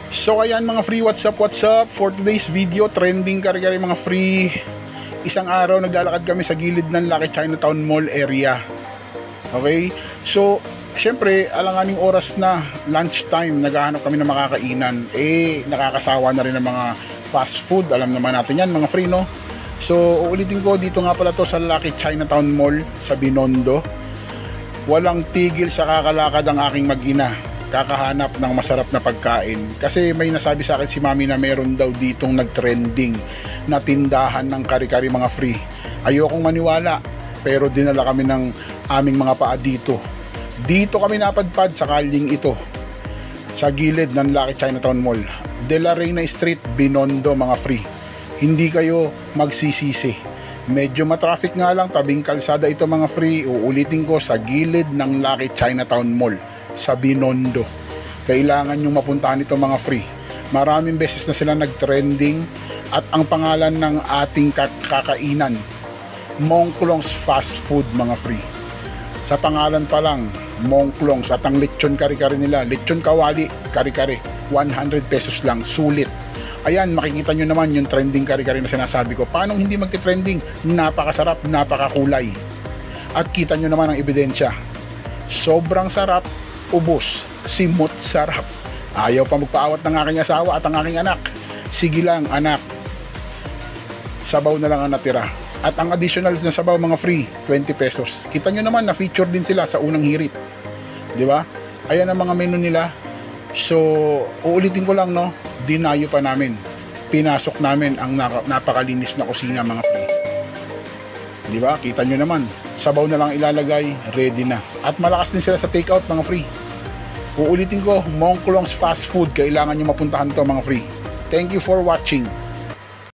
So ayan mga free, what's up? For today's video, trending kari-kari mga free. Isang araw naglalakad kami sa gilid ng Lucky Chinatown Mall area. Okay? So, syempre, alanganing oras na, lunchtime, naghahanap kami ng makakainan. Nakakasawa na rin ng mga fast food. Alam naman natin yan mga free, no? So, uulitin ko, dito nga pala to sa Lucky Chinatown Mall sa Binondo. Walang tigil sa kakalakad ang aking mag-ina, kakahanap ng masarap na pagkain. Kasi may nasabi sa akin si mami na meron daw ditong nagtrending na tindahan ng kari-kari mga free. Ayokong maniwala, pero dinala kami ng aming mga paa dito. Dito kami napadpad sa kalyeng ito, sa gilid ng Lucky Chinatown Mall, De La Reina Street, Binondo mga free. Hindi kayo magsisisi. Medyo matraffic nga lang, tabing kalsada ito mga free. Uulitin ko, sa gilid ng Lucky Chinatown Mall sa Binondo. Kailangan nyo mapuntahan ito mga free. Maraming beses na sila nagtrending at ang pangalan ng ating kakainan, Mongklong's Fast Food mga free. Sa pangalan pa lang, Mongklong's, at ang lechon kari-kari nila, lechon kawali kari-kari, 100 pesos lang, sulit. Ayan, makikita nyo naman yung trending kari-kari na sinasabi ko. Paano hindi magti-trending? Napakasarap, napakakulay. At kita nyo naman ang ebidensya. Sobrang sarap, ubos, simot sarap. Ayaw pa magpaawat ng aking asawa at ang aking anak. Sige lang anak, sabaw na lang ang natira. At ang additional na sabaw mga free, 20 pesos. Kita nyo naman na feature din sila sa unang hirit, di ba? Ayan ang mga menu nila. So uulitin ko lang, no, dinayo pa namin, pinasok namin ang napakalinis na kusina mga free. Di ba? Kita nyo naman, sabaw na lang ilalagay, ready na. At malakas din sila sa takeout mga free. Uulitin ko, Mongklong's Fast Food, kailangan nyo mapuntahan to mga free. Thank you for watching.